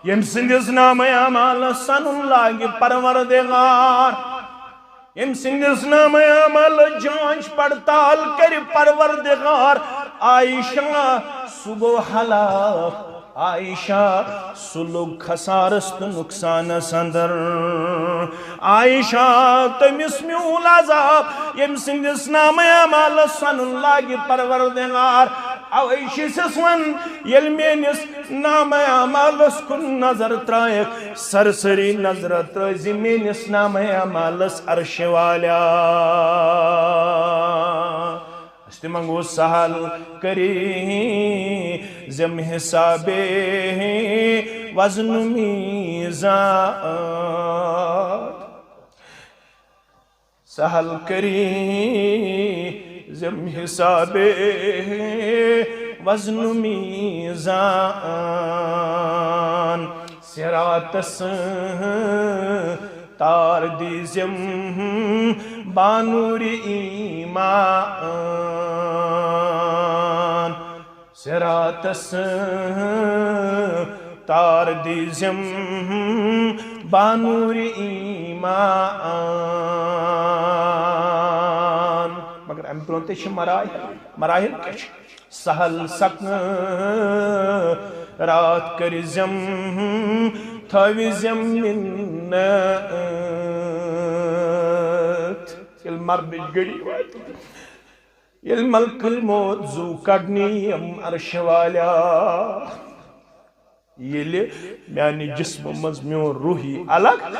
M سندس نام اعمال سن لاگہ پروردگار یم سندس نام اعمال جانچ پڑتال کر پروردگار عائشہ سو ہلاک عائشہ سلوک خسارس تو نقصان اندر عائشہ تمس میول عذاب یم سندس نام اعمال سن لاگہ پروردگار اویشی سسون یل میانس نام اعمالس کن نظر ترائک سرسری نظر ترائزی میانس نام اعمالس عرش والا استمنگو سہل کری زم حساب وزن میزان سہل کری زم حساب وزن میزان صراطس تار دیزم بانور ایمان صراطس تار دیزم بانور ایمان مگر ام برونتے چھ مراحل کچھ سہل سکن رات کرزم تھوزم منت یل مرنچ گڑی وات یل ملک الموت زو کڑنی ام عرش والا یل میانی جسم مز میون روحی الگ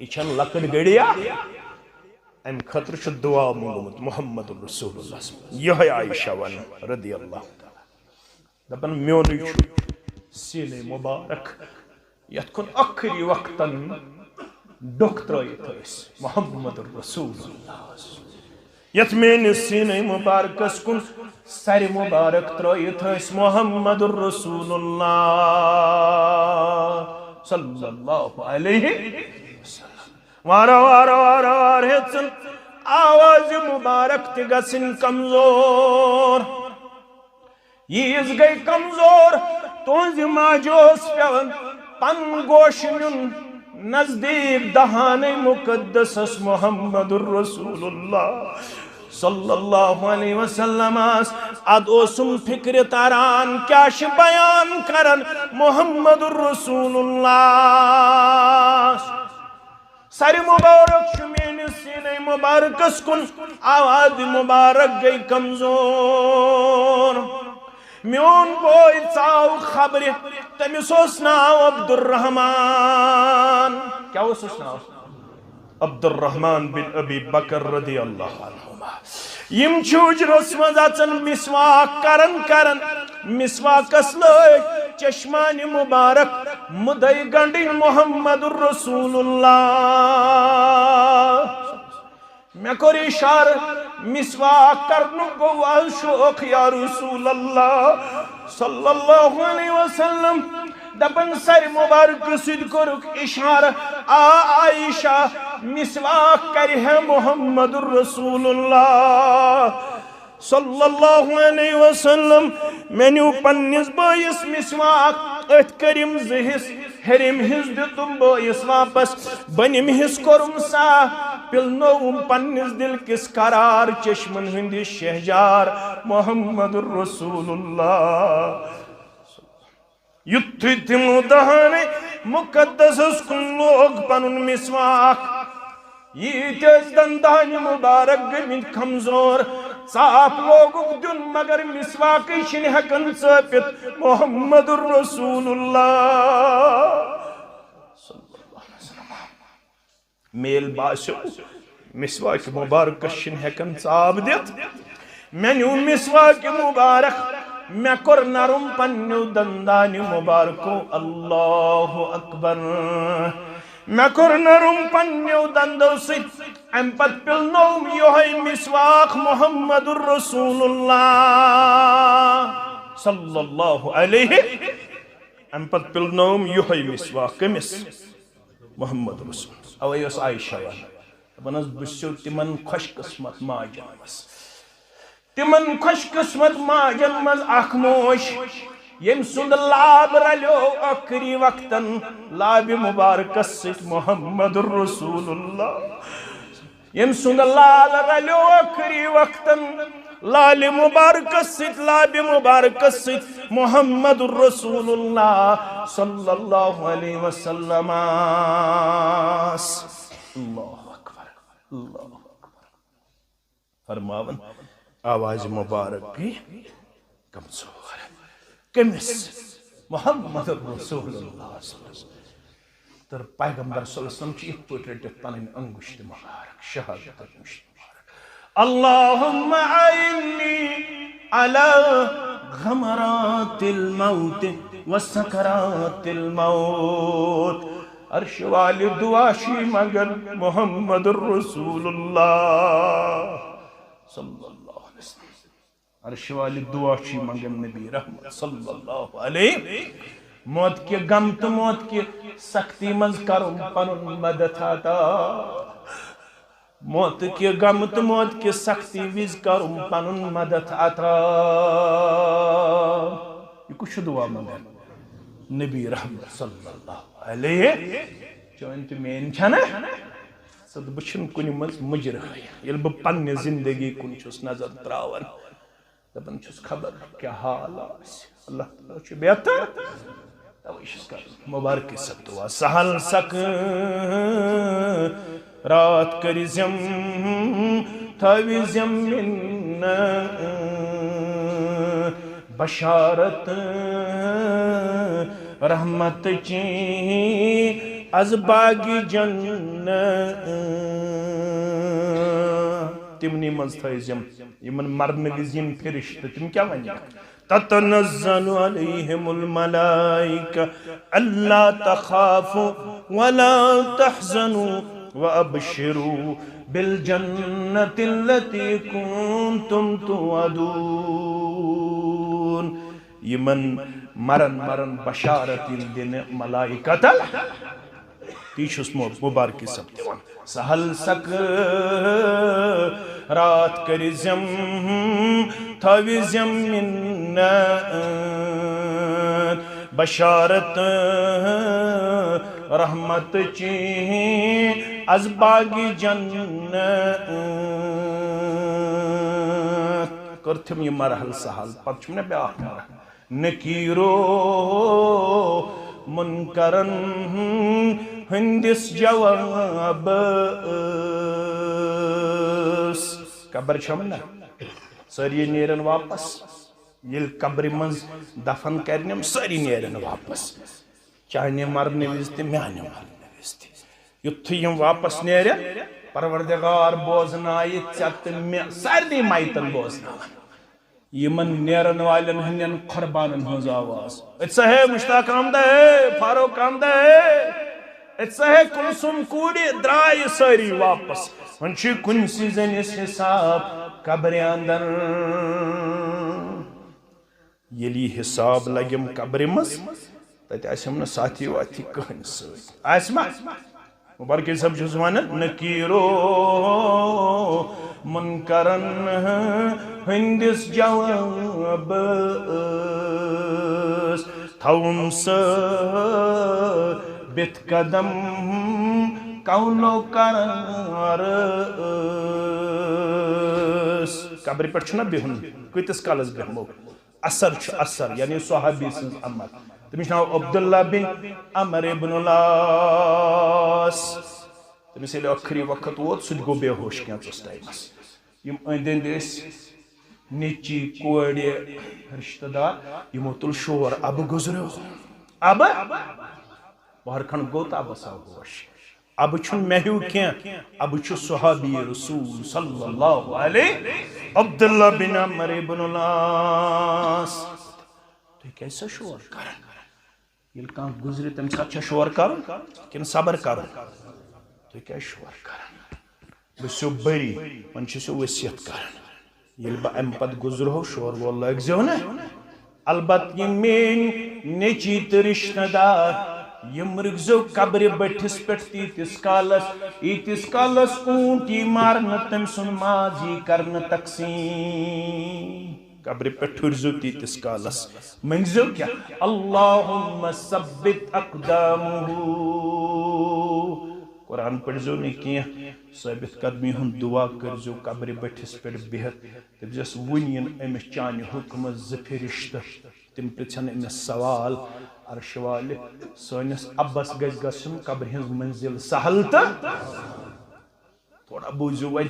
یہ چھن لکڑ گڑیا ام خطر چھ دعا مونگمت محمد رسول اللہ یہ عائشہ ون رضی اللہ دپن میون سینے مبارک یت کن آخری وقتن ڈوک ترائیت محمد رسول اللہ یت میان سینے مبارکس کن سر مبارک ترائیت محمد رسول اللہ صلی اللہ علیہ وسلم وارا وارا وارا وارا ہیتسن آواز مبارک تگسن کمزور یہ گئی کمزور تونز ماجوس پیون پن گوشن نزدیک دہان مقدس محمد الرسول اللہ صلی اللہ علیہ وسلم ادوسم فکر تاران کیاش بیان کرن محمد الرسول اللہ سر مبارک شمین سینے مبارکس کن آواز مبارک گئی کمزور میون بوئی ژاو خبر تمس اوس ناو عبد الرحمن کیا اوس ناو عبد الرحمن بن ابی بکر رضی اللہ عنہما یم چوجرس مز اچن مسواک کرن مسواکس لٲگۍ چشمان مبارک مدعی گنڈین محمد الرسول اللہ میں کور اشار مسواک کرنو گو شوق یا رسول اللہ صلی اللہ علیہ وسلم دپن سر مبارک سید کرک اشارہ عائشہ مسواک کری ہے محمد الرسول اللہ صلی اللہ علیہ وسلم میں نیو پنیس بائیس مسواک ات کریم زہس ہرم ہز دتم بائیس واپس بنیم ہز کرم سا پلنوم پنیس دل کس قرار چشمن ہندی شہجار محمد الرسول اللہ یتھی تمو دہانے مقدس کن لوگ پنن مسواک یہ تیز دندان مبارک گمین کمزور صاف لوگوں دن مگر مسواکی شن حقن ثابت محمد الرسول اللہ صلی اللہ علیہ وسلم میل باسو مسواک مبارک شن حقن ثابت میں نیو مسواک مبارک میں کر نرم پنیو دندان مبارکو اللہ اکبر میں کر نرم پنیو دندو ست ام پت پلنوم یوہی مسواک محمد الرسول اللہ صلی اللہ علیہ ام پت پلنوم یوہی مسواک کمس محمد رسول اللہ اوہ یوس عائشہ بنس بسیو تمن خوش قسمت ماجن مس تمن خوش قسمت ماجن مز اخ موش یم سند لاب رلیو اخری وقتن لاب مبارک ست محمد رسول اللہ یم سند لال رلیو اخری وقتن لال مبارک ست لاب مبارک ست محمد رسول اللہ صلی اللہ علیہ وسلم اللہ اکبر اللہ اکبر فرماون آواز مبارک کی کمزور کمس محمد رسول اللہ صلی اللہ علیہ وسلم تر پیغمبر صلی اللہ علیہ وسلم چی ایک پوٹ رٹت پنن انگشت مبارک شہادت انگشت مبارک اللہم عینی علی غمرات الموت وسکرات الموت عرش والی دعاشی مگر محمد الرسول اللہ صلی اللہ علیہ وسلم عرش والی دعاشی مگر نبی رحمت صلی اللہ علیہ موت کے غم تو موت کے سختی منز کرم پنن مدد عطا موت کے غم تو موت کے سختی وز کرم پنن مدد عطا یہ کچھ دعا مگر نبی رحمت صلی اللہ علیہ چون تو مین چھنا صد بچن کنی مز مجرہ یل بہ پنہ زندگی کن چھس نظر تراون دپن چھس خبر کیا حال اللہ تعالیٰ چھ بہتر تویشس کر مبارک سب دعا سہل سک رات کری زم تھوی زمین بشارت رحمت چی از باغی جنت تمنی منز تھائزم یمن مرن وزیم فرشت تم کیا ونیا تتنزل علیہم الملائکہ اللہ تخافوا ولا تحزنوا وابشروا بالجنت التي كنتم توعدون یمن مرن بشارت دن ملائکہ تل تیشس مبارکی سب دیوان سہل سک رات کری زم تھوی زمین بشارت رحمت چی از باغی جنت کرتم یہ مرحل سہل پتہ چھو نے بیاکھ مرحل نکیرو منکرن ہندس جواب قبر چھمنا ساری نیرن واپس یل قبر منز دفن کرنیم ساری نیرن واپس چاہنے مرنے وزتی میانے مرنے وزتی یتھو یم واپس نیرن پروردگار بوزنائی چت میں ساری مائتن بوزنائی یمن نیرن والن ہنین قربانن ہنز آواز اتسا ہے مشتاق آمدہ ہے فاروق آمدہ ہے اتسا ہے کلسم کوڑی درائی ساری واپس ونچی کنسی زنیس حساب قبر اندر یلی حساب لگیم قبر مز تیت ایسیم نا ساتھی واتی کہن سوئی ایسما مبارکی سب جو زمانہ نکیرو منکرن ہندس جواب تھوم بیت قدم کونو کرار قبر پر چھنا بہن کتس کالس بہمو اثر چھ اثر یعنی صحابی سنز عمر تمہیں ناو عبداللہ بن عمر ابن العاص تمہیں سے لئے اکھری وقت ووت سج گو بے ہوش کیا چوس ٹائمس یم ایندین دیس نیچی کوڑی رشتہ دار یمو تل شور اب گزرے ہو اب باہر کھن گو تا بسا ہوش اب چھن محیو کیا اب چھو صحابی رسول صلی اللہ علیہ عبداللہ بن عمر ابن العاص تو ایک ایسا شور کرن یل کان گزرے تم ساتھ چھا شور کرن کن صبر کرن تو ایک ایسا شور کرن بسو بری منچی سو وسیعت کرن یل با ام پت گزر ہو شور واللہ ایک زیونے البت یہ مین نیچی ترشتہ دار یم رگزو قبر بٹھس پٹھ تیتس کالس اونٹی مارن تم سن ماضی کرن تقسیم قبر پہ ٹھرزو تیتس کالس منگزو کیا اللہم ثبت اقدامہ قرآن پڑھزو نہیں کیا ثابت قدمی ہن دعا کرزو قبر بٹھس پہ بہت تب جس ونین امس چانہ حکم زفرشتہ تم پرچھن امس سوال عرش والے سونس ابس گژھِ گژھن قبر ہنز منزل سہل تو تھوڑا بوزو وی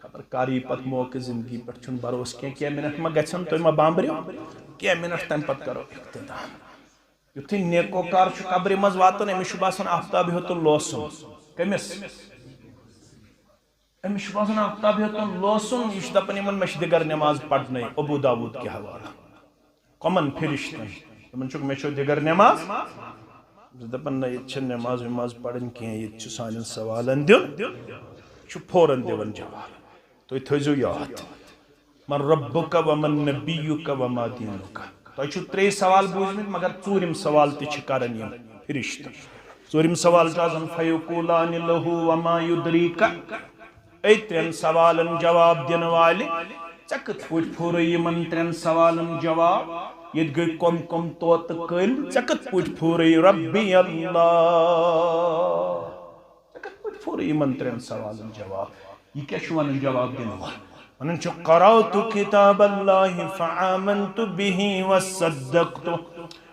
خبر کاری پت موقع زندگی پہ چھن بروس کی منٹ ما گھن تھی ما بامبریو کی منٹ تم پت کرو اختتام یتھے نیکو کار قبر مز واتن امس باسان آفتاب ہوتن لوسن کمس امس باسان آفتاب ہوتن لوسن یہ دپن یمن مش دگر نماز پڑھنے ابو داود کے حوالہ کمن فرشتن تمن چھ مچو دگر نماز دپن یہ نماز وماز پڑھن کی یہ سان سوالن دن فوراً دون جواب تو تھزو یاد من ربک ومن نبیک وما دینک تو ترے سوال بوزمت مگر ژورم سوال تہ کرن یم فرشتہ ژورم سوال آسان فیقولان لہو وما یدریک اے ترین سوالن جواب دن والے ژے کت پٲٹھۍ پھورے یمن ترین سوالن جواب یہ گئی کم کم توت کل ژے کت پٲٹھۍ پھورے ربی اللہ فور یمن ترین سوالن جواب یہ کیا ون جواب دن ون قرأت کتاب اللہ فآمنت به وصدقت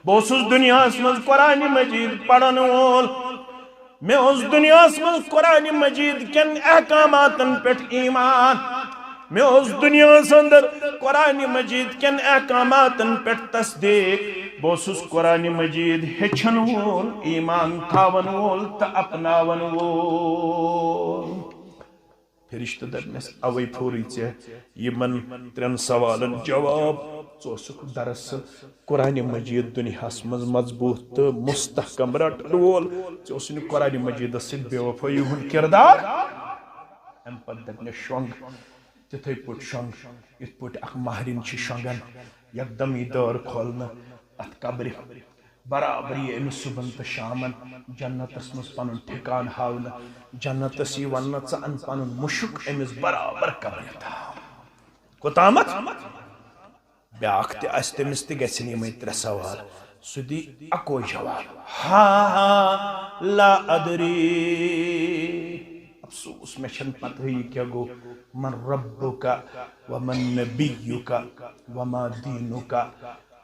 بہس دنیا مز قرآن مجید پڑھن وول میں اس دنیا مز قرآن مجید کن احکاماتن پہ ایمان میں اس دنیا اندر قرآن مجید کن احکاماتن پہ تصدیق بہس قرآن مجید ہچن وول ایمان تھاون وول تا اپناون وول فرشتہ دپنس اوے پھوری ژے یمن ترین سوالن جواب ژوسک دراصل قرآن مجید دنیاس مز مضبوط تو مستحکم رٹن وول ژوس نہ قرآن مجید سۭتۍ بے وفٲیی ہُنٛد کردار ام پتہٕ دپنس شونگ تتھے پٲٹھۍ شونگ یتھ پٲٹھۍ اکھ مہرین چھ شونگان یکدم یہ دور کھولنا ات قبر برابر یہ امس صبح تو شامن جنتس مز پن ٹھکان ہاؤن جنتس یہ ون ژن پن مشک امس برابر قبر کوتامت بیاکھ تہ تمس تہ گژھن یمے ترے سوال سہ دی اکو جواب ہاں لا ادری افسوس میں چھن پتہ یہ کیا گو من ربک ومن نبیک وما دینک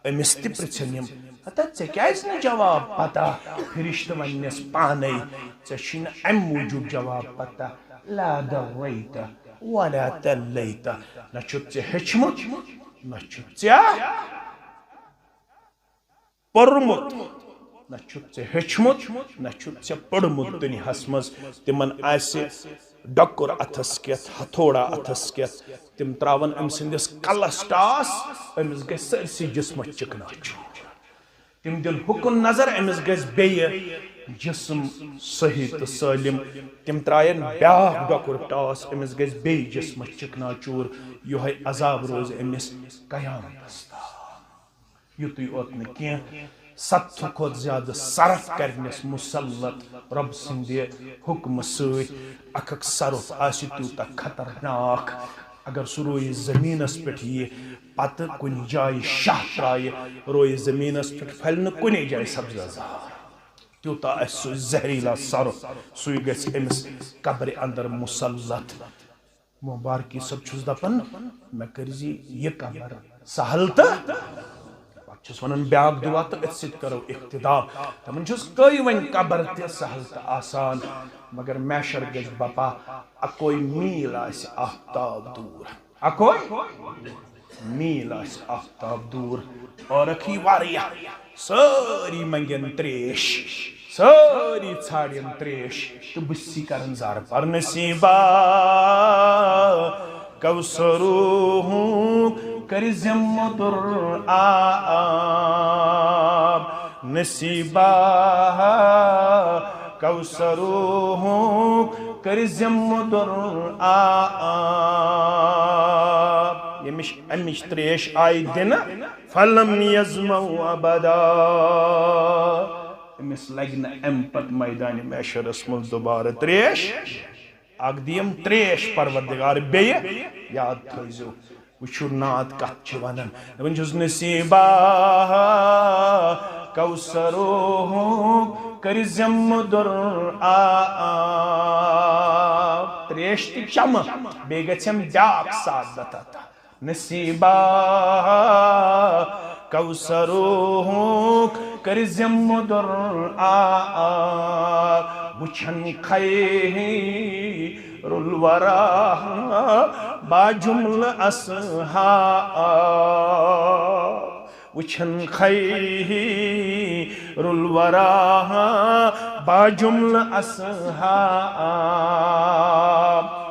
امس تہ پرچھن یم ہتا ژے کیازِ نہٕ جواب پتہ فرشتہ وننس پانے ژے چھُے نہٕ امہِ موٗجوٗب جواب پتہ لا دریت ولا تلیت نہ چھُتھ ژےٚ ہیٚچھمُت نہ چھُتھ ژےٚ پوٚرمُت نہ چھُتھ ژےٚ ہیٚچھمُت نہ چھُتھ ژےٚ پوٚرمُت دُنیاہس منٛز تِمن آسہِ ڈۄکُر اتھس کٮ۪تھ ہتھوڑا اتھس کٮ۪تھ تِم تراون أمۍ سٕنٛدِس کلس ٹاس أمِس گژھِ سٲرسٕے جسمس چکناچ تِم دِن ہُکُن نظر أمِس گژھِ بیٚیہِ جسم صحیح تہٕ سٲلِم تِم ترٛاین بیٛاکھ ڈۄکُر ٹاس أمِس گژھِ بیٚیہِ جسمس چکنا چوٗر یِہوے عذاب روزِ أمِس قیامتس تام یُتُے اوت نہٕ کینٛہہ 7 کھۄتہٕ زیادٕ صرف کرنس مسلط رب سٕنٛدِ حُکمہٕ سۭتۍ اکھ اکھ صرف آسہِ تیوٗتاہ خطرناک اگر سُہ روزِ زمینس پٮ۪ٹھ یی پتہٕ کُنہِ جایہِ شاہ ترٛایہِ روزِ زمینس پٮ۪ٹھ پھلہِ نہٕ کُنے جایہِ سبزا زار تیوٗتاہ آسہِ سُہ زہریلا صرف سُے گژھِ أمِس قبرِ اندر مسلط مبارکی صٲب چھُس دپان مےٚ کٔرزِ یہِ قبر سہل تہٕ چھس ونان بیاکھ دعا تو اتھ سۭتۍ کرو اختتام تمن چھس کئی ون قبر تہ سہل تو آسان مگر میشر گژھِ بپا اکوے میل آسہِ آفتاب دور اکوے میل آسہِ آفتاب دور اور رکھی واریاہ سٲری منگن تریش سٲری ژھانڈن تریش تو بٕسی کرن زار پر نصیبا کوثرو کر زمتر آب نصیبا کوثرو کر زمتر آب امش تریش آئی دن فلم یزمو ابدا امس لگن ام پت میدان محشرس من دوبارہ تریش اگ دیم تریش پروردگار بیہ یاد تھیزو وچھو نات کت چھ ونان دپان چھس نصیبا کوثرو کر زم در آب تریش تہ چم بیٚیہِ گژھٮ۪م بیٛاکھ سعادت عطا نصیبا کوثرو کر زم در آب وچھن خیر الورا با جمل اصحاب وچھن خیر الورا با جمل اصحاب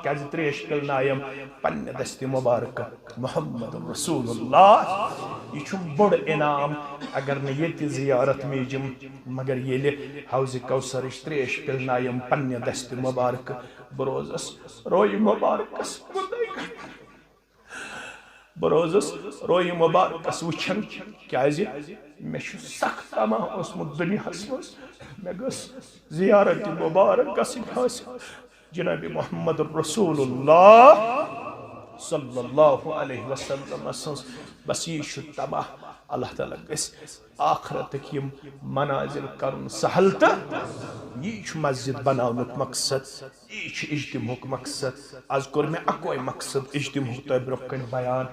کیازِ تریش پِلنایم پننہِ دستِ مبارکہ محمد رسول اللہ یہ چھُ بوڑ انعام اگر نہ ییٚتہِ زیارت میجم مگر ییٚلہِ حوضِ کوثرٕچ تریش پِلنایم پننہِ دستِ مبارکہ بہٕ روزس رویہِ مبارکس بہٕ روزس رویہِ مبارکس وٕچھان کیازِ مےٚ چھُ سخ طمع اوسمُت دُنیاہس منٛز مےٚ گٔژھ زیارت مبارک گژھٕنۍ حٲصِل جناب محمد رسول اللہ صلی اللہ علیہ وسلم سنز بس یہ چھُ طمع اللہ تعالیٰ گژھِ آخرتٕکۍ یِم منازل کرُن سہل تہٕ یی چھُ مسجد بناونُک مقصد یی چھُ اجتماعُک مقصد آز کوٚر مےٚ اکوے مقصد اجتماعُک تۄہہِ برونٛہہ کَنہِ بیان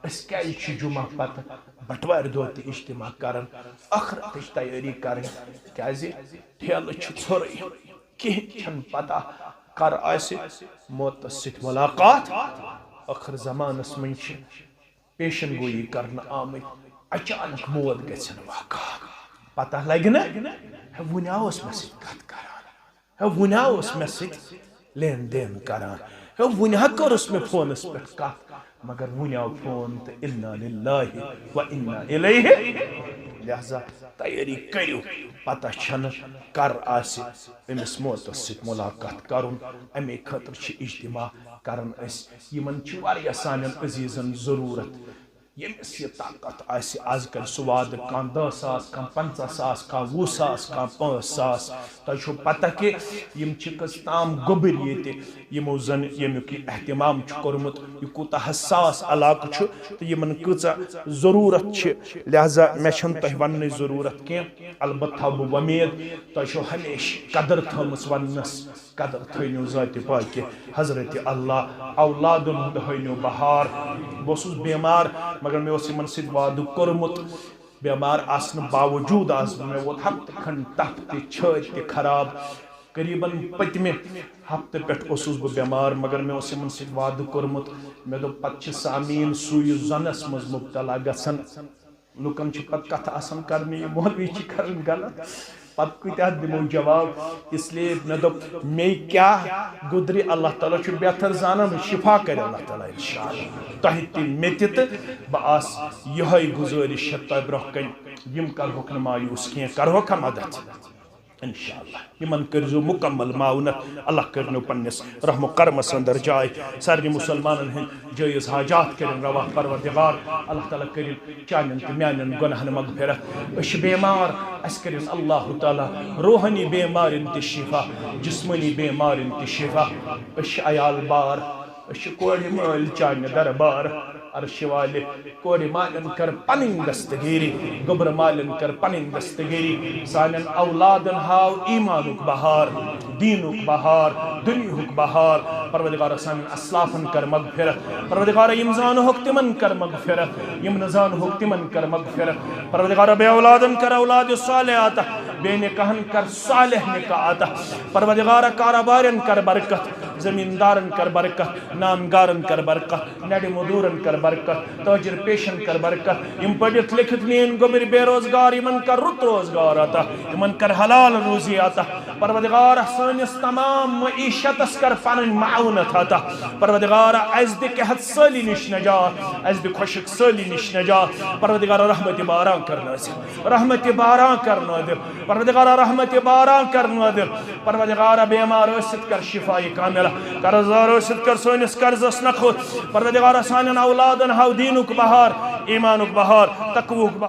أسۍ کیازِ چھِ جمعہ پتہٕ بٹوارِ دۄہ تہِ اجتماع کران آخرتٕچ تیٲری کرٕنۍ کیازِ ٹھیلہٕ چھُ ژھوٚرٕے کِہیٖنۍ چھَنہٕ پتہ کر آسہِ موتس سۭتۍ ملاقات ٲخر زمانس منٛز چھِ پیشن گویی کرنہٕ آمٕتۍ اچانک موت گژھن واقع پتہ لگہِ نہ وُنہِ اوس مےٚ سۭتۍ کتھ کران وُنہِ اوس مےٚ سۭتۍ لین دین کران وُنہِ ہا کٔرٕس مےٚ فونس پٮ۪ٹھ کتھ مگر وُنہِ آو فون تہٕ اِنا لِلّٰہِ و اِنا اِلیہِ لہذا تیٲری کٔرِو پتہ چھنہٕ کر آسہِ أمِس موتس سۭتۍ ملاقات کرُن اَمے خٲطرٕ چھِ اجتماع کران أسۍ یِمن چھِ واریاہ سانٮ۪ن عزیٖزن ضروٗرت ییٚمِس یہِ طاقت آسہِ آز کل سُہ وعدٕ کانٛہہ 10 ساس کانٛہہ 50 ساس کانٛہہ 20 ساس کانٛہہ 5 ساس تۄہہِ چھو پتہ کہِ یِم چھِ کٔژتام گوٚبٕرۍ ییٚتہِ یِمو زن ییٚمیُک یہِ اہتمام چھُ کوٚرمُت یہِ کوٗتاہ حساس علاقہٕ چھُ تہٕ یِمن کۭژاہ ضروٗرت چھِ لہذا مےٚ چھنہٕ تۄہہِ وننٕچ ضروٗرت کینٛہہ البتہ تھاو بہٕ وۄمید تۄہہِ چھو ہمیشہِ قدر تھٲومٕژ وننس قدر تھٲینو ذاتِ پاکہِ حضرت اللہ اولادن ہُنٛد ہٲینو بہار بہٕ اوسُس بیمار مگر مےٚ اوس یِمن سۭتۍ وعدٕ کوٚرمُت بیمار آسنہٕ باوجوٗد آس بہٕ مےٚ ووت ہفتہٕ کھنٛڈ تپھ تہِ چھٲتۍ تہِ خراب قریٖبن پٔتمہِ ہفتہٕ پٮ۪ٹھ اوسُس بہٕ بیمار مگر مےٚ اوس یِمن سۭتۍ وعدٕ کوٚرمُت مےٚ دوٚپ پتہٕ چھِ سامیٖن سُے زۄنس منٛز مُبتلا گژھان لُکن چھِ پتہٕ کتھٕ آسان کرنہِ یہِ مولوی چھِ کران غلط پتہٕ کۭتیاہ دِمو جواب اسلیے مےٚ دوٚپ مے کیٛاہ گُدرِ اللہ تعالیٰ چھُ بہتر زانان شفا کرِ اللہ تعالیٰ انشاءاللہ تۄہہِ تہِ مےٚ تہِ تہٕ بہٕ آسہٕ یِہوٚے گُزٲرِش چھےٚ تۄہہِ برونٛہہ کَنہِ یِم کرہوکھ نہٕ مایوٗس کینٛہہ کرہوکھا مدد انشاءاللہ یِمن کٔرزیو مُکمل معاونت اللہ کٔرنو پننِس رحم و کرمس اندر جاے سارنٕے مُسلمانن ہٕنٛدۍ جٲیز حاجات کٔرِن روا پروردگار اللہ تعالیٰ کٔرِن چانٮ۪ن تہٕ میانٮ۪ن گۄناہن مغفرت أسۍ چھِ بیمار اَسہِ کٔرِن اللہ تعالیٰ روحٲنی بیمارٮ۪ن تہِ شفا جسمٲنی بیمارٮ۪ن تہِ شفا أسۍ چھِ عیال بار أسۍ چھِ کورِ مٲلۍ چانہِ دربار عرشِ والہِ کورِ مالٮ۪ن کر پنٕنۍ دستگیری گوٚبرٕ مالٮ۪ن کر پنٕنۍ دستگیری سانٮ۪ن اولادن ہاو ایٖمانُک بہار دیٖنُک بہار دُنیہُک بہار پروردگارا سانٮ۪ن اسلافن کر مغفرت پروردگارا یِم زانہوکھ تِمن کر مغفرت یِم نہٕ زانہوکھ تِمن کر مغفرت پروردگارا بے اولادن کر اولادِ صالح عطا بے نکاحن کر صالح نکاح عطا پروردگارا کاربارن کر برکت زمیندارن کر برکت نانگارن کر برکت نڑِ مزوٗرن کر برکت تاجر پیشن کر برکت یِم پٔرِتھ لیکھِتھ میٲنۍ گوٚبٕرۍ بے روزگار یِمن کر رُت روزگار عطا یِمن کر حلال روزی عطا پروردگارا سٲنِس تمام معیشتس کر پنٕنۍ معاونت عطا پروردگارا اَسہِ دِ قحط سٲلی نِش نجات اَسہِ دِ خۄشک سٲلی نِش نجات پروردگارا رحمتِ باران کر نٲزِل رحمتِ باران کر نٲدِل پروردگارا رحمتِ باران کر نٲدِل پروردگارا بیمار ٲسِتھ کر شفایہِ کاملہ قرضدار ٲسِتھ کر سٲنِس قرضس نکھوت پروردگارا سانٮ۪ن اولادن ہاو دیٖنُک بہار ایٖمانُک بہار تقوہُک بہار